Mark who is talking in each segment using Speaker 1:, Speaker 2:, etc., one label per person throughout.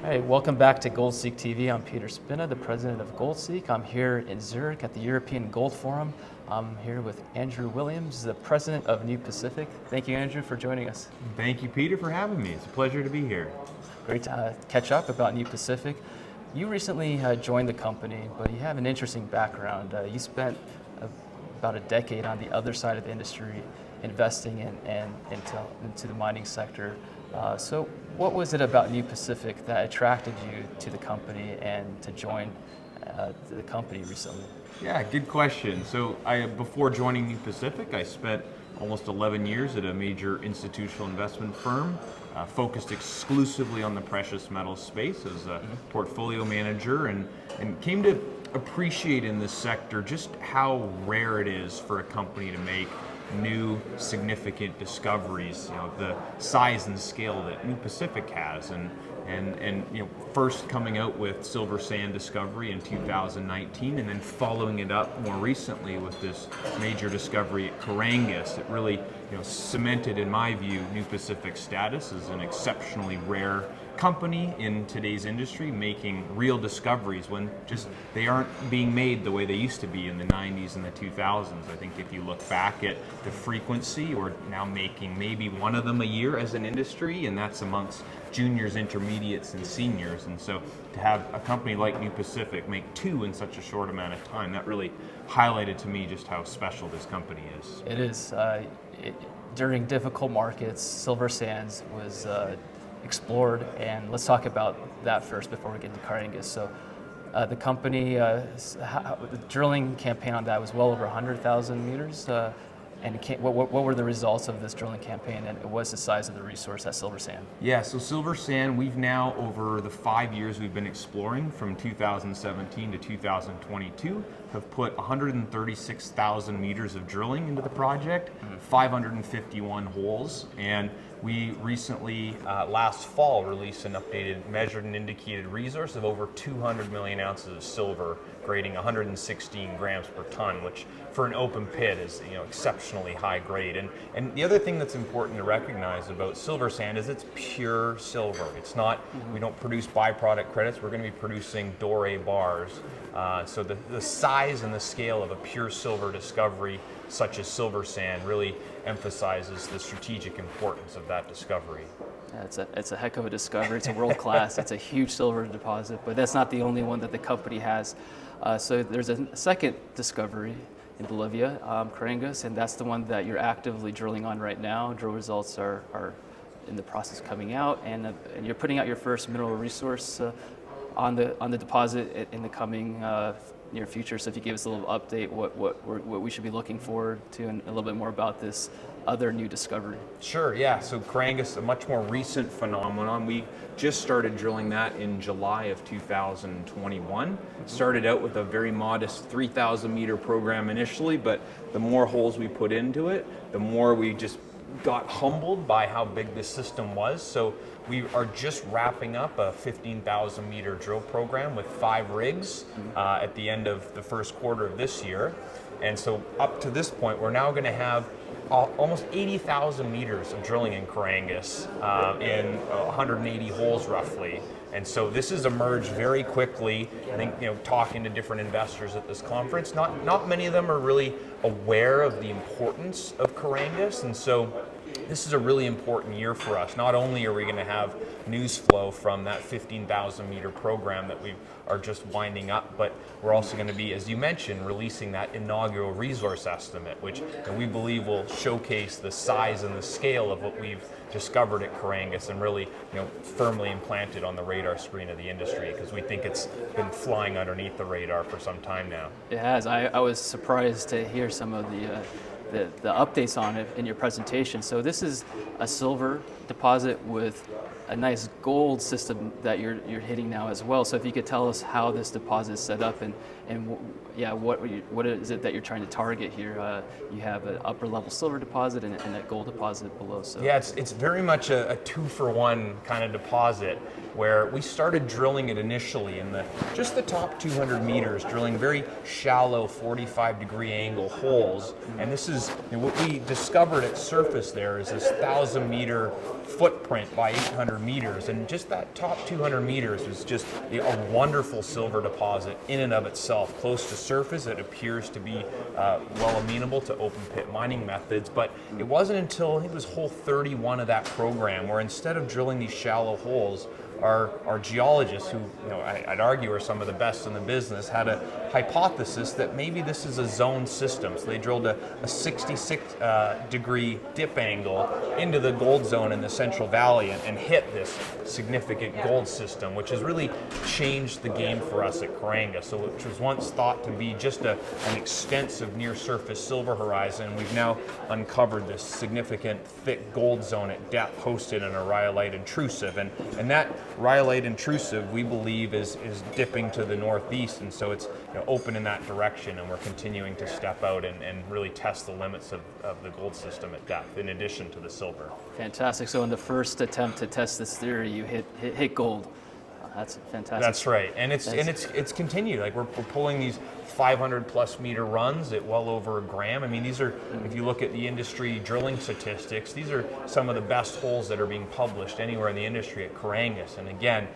Speaker 1: Hey, welcome back to GoldSeek TV. I'm Peter Spina, the president of GoldSeek. I'm here in Zurich at the European Gold Forum. I'm here with Andrew Williams, the president of New Pacific. Thank you, Andrew, for joining us.
Speaker 2: Thank you, Peter, for having me. It's a pleasure to be here.
Speaker 1: Great to catch up about New Pacific. You recently joined the company, but you have an interesting background. You spent about a decade on the other side of the industry, investing into the mining sector. So what was it about New Pacific that attracted you to the company and to join the company recently?
Speaker 2: Yeah, good question. So before joining New Pacific, I spent almost 11 years at a major institutional investment firm, focused exclusively on the precious metals space as a portfolio manager, and came to appreciate in this sector just how rare it is for a company to make new significant discoveries, the size and scale that New Pacific has, and first coming out with silver sand discovery in 2019, and then following it up more recently with this major discovery at Carangas. It really cemented, in my view, New Pacific's status as an exceptionally rare company in today's industry, making real discoveries when just they aren't being made the way they used to be in the 90s and the 2000s. I think if you look back at the frequency, we're now making maybe one of them a year as an industry, and that's amongst juniors, intermediates, and seniors. And so to have a company like New Pacific make two in such a short amount of time, that really highlighted to me just how special this company is.
Speaker 1: It is. During difficult markets, silver sands was explored, and let's talk about that first before we get into Carangas. So the company, the drilling campaign on that was well over 100,000 meters. And what were the results of this drilling campaign, and what's the size of the resource at silver sand?
Speaker 2: Yeah, so silver sand, we've now, over the 5 years we've been exploring, from 2017 to 2022, have put 136,000 meters of drilling into the project, 551 holes, and we recently, last fall, released an updated measured and indicated resource of over 200 million ounces of silver, grading 116 grams per ton, which for an open pit is exceptionally high grade. And the other thing that's important to recognize about silver sand is it's pure silver. It's not, we don't produce byproduct credits, we're going to be producing doré bars. So the size and the scale of a pure silver discovery such as silver sand really emphasizes the strategic importance of that discovery.
Speaker 1: Yeah, it's a heck of a discovery. It's a world class. It's a huge silver deposit, but that's not the only one that the company has. So there's a second discovery in Bolivia, Carangas, and that's the one that you're actively drilling on right now. Drill results are in the process of coming out, and you're putting out your first mineral resource on the deposit in the coming near future. So if you give us a little update, what we should be looking forward to, and a little bit more about this other new discovery.
Speaker 2: Sure, yeah. So Carangas, a much more recent phenomenon. We just started drilling that in July of 2021. Started out with a very modest 3,000 meter program initially, but the more holes we put into it, the more we just got humbled by how big this system was. So we are just wrapping up a 15,000 meter drill program with 5 rigs at the end of the first quarter of this year. And so up to this point, we're now going to have almost 80,000 meters of drilling in Carangas in 180 holes roughly. And so this has emerged very quickly. I think, talking to different investors at this conference, not many of them are really aware of the importance of Carangas. And so this is a really important year for us. Not only are we going to have news flow from that 15,000 meter program that we are just winding up, but we're also going to be, as you mentioned, releasing that inaugural resource estimate, which we believe will showcase the size and the scale of what we've discovered at Carangas and really firmly implanted on the radar screen of the industry, because we think it's been flying underneath the radar for some time now.
Speaker 1: It has. I was surprised to hear some of the updates on it in your presentation. So this is a silver deposit with a nice gold system that you're hitting now as well. So if you could tell us how this deposit is set up, and what is it that you're trying to target here? You have an upper level silver deposit and a gold deposit below. So
Speaker 2: yeah, it's very much a 2-for-1 kind of deposit. where we started drilling it initially in just the top 200 meters, drilling very shallow 45-degree angle holes. And this is what we discovered at surface there is this 1,000-meter footprint by 800 meters, and just that top 200 meters was just a wonderful silver deposit in and of itself. Close to surface, it appears to be well amenable to open pit mining methods, but it wasn't until I think it was hole 31 of that program where instead of drilling these shallow holes, our geologists, who I'd argue are some of the best in the business, had a hypothesis that maybe this is a zone system. So they drilled a 66-degree dip angle into the gold zone in the Central Valley and hit this significant gold system, which has really changed the game for us at Carangas. So which was once thought to be just an extensive near-surface silver horizon, we've now uncovered this significant thick gold zone at depth hosted in a rhyolite intrusive. And that rhyolite intrusive, we believe, is dipping to the northeast, and so it's open in that direction, and we're continuing to step out and really test the limits of the gold system at depth, in addition to the silver.
Speaker 1: Fantastic. So in the first attempt to test this theory, you hit gold. That's fantastic.
Speaker 2: That's right, and it's continued. Like we're pulling these 500+ meter runs at well over a gram. I mean, these are, if you look at the industry drilling statistics, these are some of the best holes that are being published anywhere in the industry at Carangas. And again,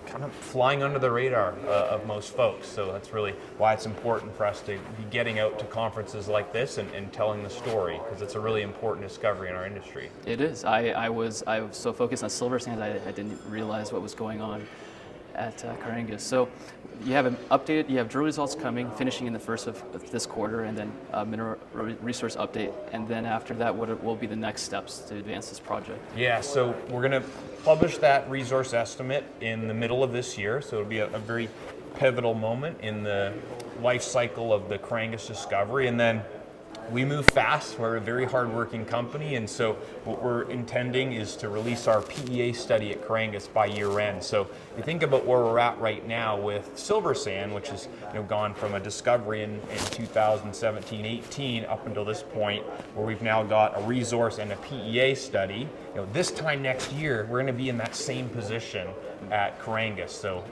Speaker 2: kind of flying under the radar of most folks. So that's really why it's important for us to be getting out to conferences like this and telling the story, because it's a really important discovery in our industry.
Speaker 1: It is. I was so focused on silver sands, I didn't realize what was going on at Carangas. So you have an updated, you have drill results coming, finishing in the first of this quarter, and then mineral resource update. And then after that, what will be the next steps to advance this project?
Speaker 2: Yeah, so we're going to publish that resource estimate in the middle of this year. So it'll be a very pivotal moment in the life cycle of the Carangas discovery. And then we move fast. We're a very hardworking company, and so what we're intending is to release our PEA study at Carangas by year end. So if you think about where we're at right now with silver sand, which has gone from a discovery in 2017-18 up until this point, where we've now got a resource and a PEA study. This time next year, we're going to be in that same position at Carangas. So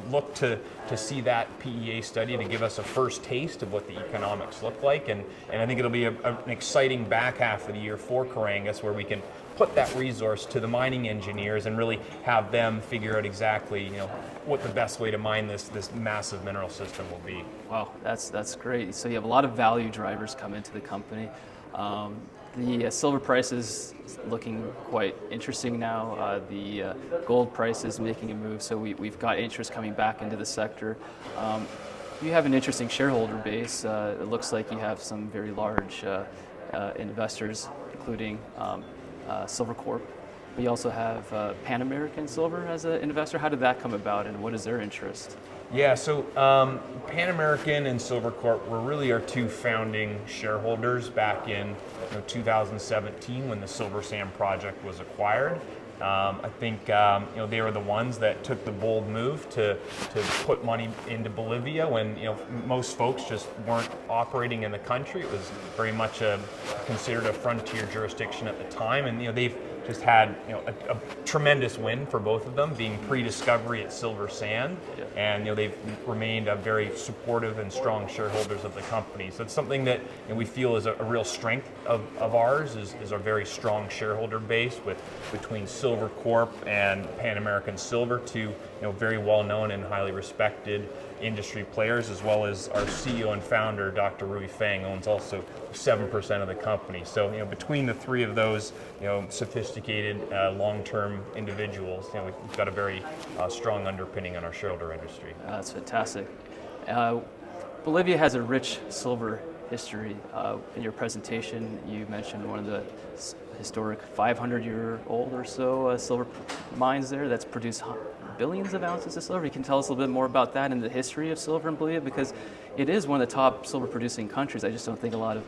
Speaker 2: look to see that PEA study to give us a first taste of what the economics look like, and I think it'll be an exciting back half of the year for Carangas, where we can put that resource to the mining engineers and really have them figure out exactly what the best way to mine this massive mineral system will be.
Speaker 1: Wow, that's great. So you have a lot of value drivers come into the company. The silver price is looking quite interesting now. The gold price is making a move, so we've got interest coming back into the sector. You have an interesting shareholder base. It looks like you have some very large investors, including Silver Corp. But you also have Pan American Silver as an investor. How did that come about, and what is their interest?
Speaker 2: Yeah, so Pan American and Silver Corp were really our two founding shareholders back in 2017 when the Silver Sand Project was acquired. I think they were the ones that took the bold move to put money into Bolivia when most folks just weren't operating in the country. It was very much considered a frontier jurisdiction at the time, and they've just had a tremendous win for both of them, being pre-discovery at Silver Sand, and they've remained very supportive and strong shareholders of the company. So it's something that we feel is a real strength of ours is our very strong shareholder base between Silver Corp and Pan American Silver, two very well known and highly respected industry players, as well as our CEO and founder, Dr. Rui Fang, owns also 7% of the company. So between the three of those sophisticated long-term individuals, we've got a very strong underpinning on our shareholder industry.
Speaker 1: That's fantastic. Bolivia has a rich silver history. In your presentation, you mentioned one of the historic 500-year-old or so silver mines there that's produced billions of ounces of silver. You can tell us a little bit more about that and the history of silver in Bolivia, because it is one of the top silver producing countries. I just don't think a lot of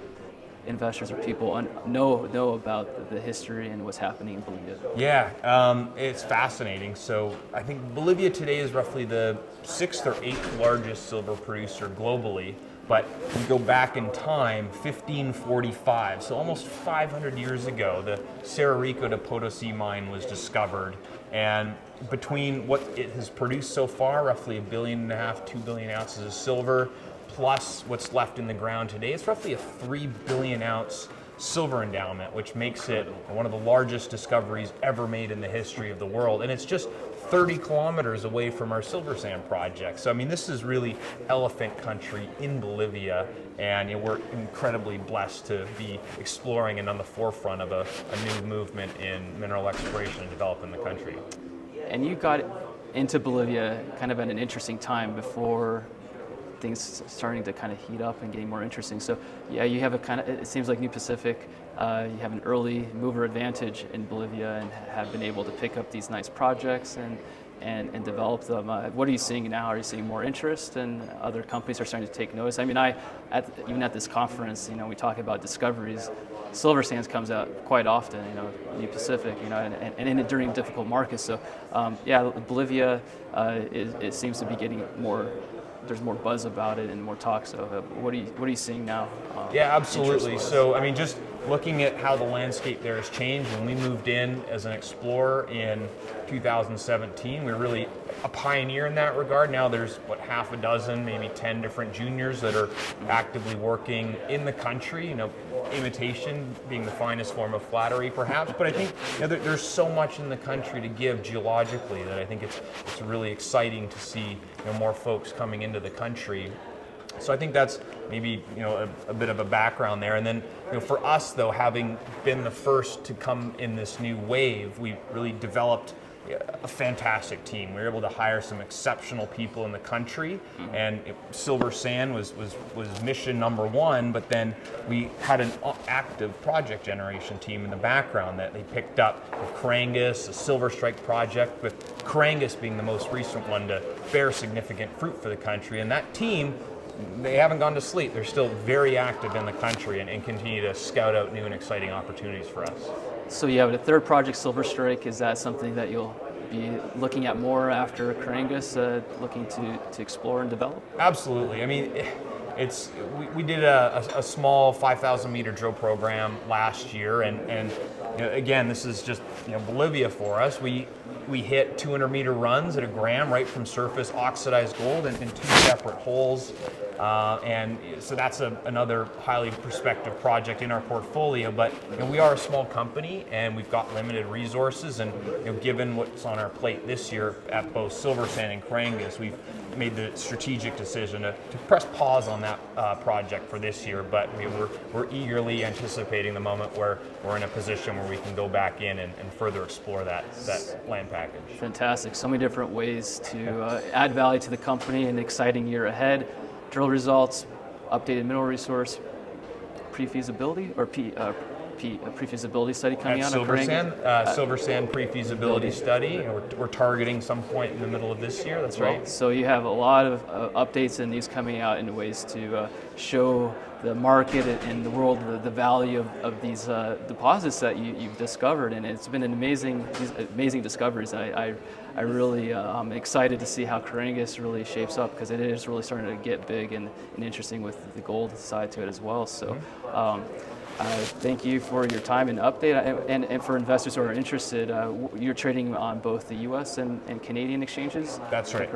Speaker 1: investors or people know about the history and what's happening in Bolivia.
Speaker 2: Yeah, it's fascinating. So I think Bolivia today is roughly the 6th or 8th largest silver producer globally. But we go back in time, 1545, so almost 500 years ago, the Cerro Rico de Potosi mine was discovered. And between what it has produced so far, roughly 1.5 billion, 2 billion ounces of silver, plus what's left in the ground today, it's roughly a 3 billion ounce silver endowment, which makes it one of the largest discoveries ever made in the history of the world. And it's just 30 kilometers away from our silver sand project. So I mean, this is really elephant country in Bolivia, and we're incredibly blessed to be exploring and on the forefront of a new movement in mineral exploration and development in the country.
Speaker 1: And you got into Bolivia kind of at an interesting time before things starting to kind of heat up and getting more interesting. So yeah, you have it seems like New Pacific, you have an early mover advantage in Bolivia and have been able to pick up these nice projects and develop them. What are you seeing now? Are you seeing more interest, and other companies are starting to take notice? I mean, even at this conference, we talk about discoveries. Silver sands comes out quite often, New Pacific, and during difficult markets. So yeah, Bolivia, it seems to be getting more. There's more buzz about it and more talk. So what are you seeing now?
Speaker 2: Yeah, absolutely. So I mean, just looking at how the landscape there has changed. When we moved in as an explorer in 2017, we were really a pioneer in that regard. Now there's half a dozen, maybe 10 different juniors that are actively working in the country. Imitation being the finest form of flattery, perhaps. But I think there's so much in the country to give geologically that I think it's really exciting to see more folks coming into the country. So I think that's maybe a bit of a background there. And then for us though, having been the first to come in this new wave, we really developed a fantastic team. We were able to hire some exceptional people in the country, and silver sand was mission number one, but then we had an active project generation team in the background that they picked up with Carangas, the Silver Strike project, with Carangas being the most recent one to bear significant fruit for the country. And that team, they haven't gone to sleep. They're still very active in the country and continue to scout out new and exciting opportunities for us.
Speaker 1: So you have a third project, Silver Strike. Is that something that you'll be looking at more after Carangas, looking to explore and develop?
Speaker 2: Absolutely. I mean, we did a small 5,000 meter drill program last year, and again, this is just Bolivia for us. We hit 200 meter runs at 1 gram right from surface, oxidized gold in 2 separate holes. And so that's another highly prospective project in our portfolio. But we are a small company and we've got limited resources. And given what's on our plate this year at both Silver Sand and Carangas, we've made the strategic decision to press pause on that project for this year. But we're eagerly anticipating the moment where we're in a position where we can go back in and further explore that land package.
Speaker 1: Fantastic. So many different ways to add value to the company. An exciting year ahead. Drill results, updated mineral resource, pre-feasibility or pre-feasibility study coming out.
Speaker 2: Silver Sand pre-feasibility study. We're targeting some point in the middle of this year. That's right.
Speaker 1: So you have a lot of updates and these coming out in ways to show the market and the world the value of these deposits that you've discovered, and it's been these amazing discoveries. I really am excited to see how Carangas really shapes up, because it is really starting to get big and interesting with the gold side to it as well. So thank you for your time and update, and for investors who are interested, you're trading on both the US and Canadian exchanges?
Speaker 2: That's right.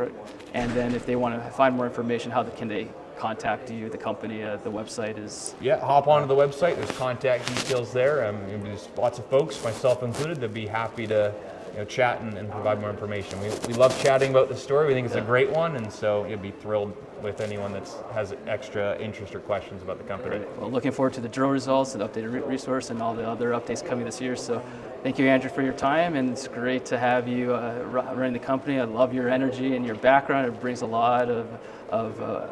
Speaker 1: And then if they want to find more information, how can they contact you, the company? The website is?
Speaker 2: Yeah, hop onto the website. There's contact details there. There's lots of folks, myself included, that'd be happy to chat and provide more information. We love chatting about the story. We think it's a great one, and so you'll be thrilled with anyone that has extra interest or questions about the company.
Speaker 1: Great. Well, looking forward to the drill results and updated resource and all the other updates coming this year. So thank you, Andrew, for your time, and it's great to have you running the company. I love your energy and your background. It brings a lot of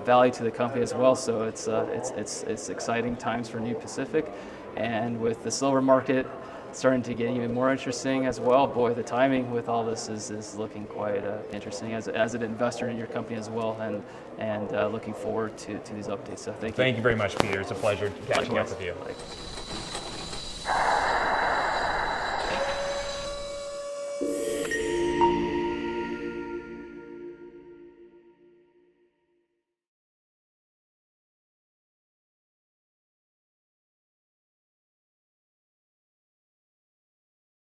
Speaker 1: value to the company as well. So it's exciting times for New Pacific, and with the silver market starting to get even more interesting as well. Boy, the timing with all this is looking quite interesting as an investor in your company as well, and looking forward to these updates. So thank you.
Speaker 2: Thank you very much, Peter. It's a pleasure catching up with you.
Speaker 1: Thanks.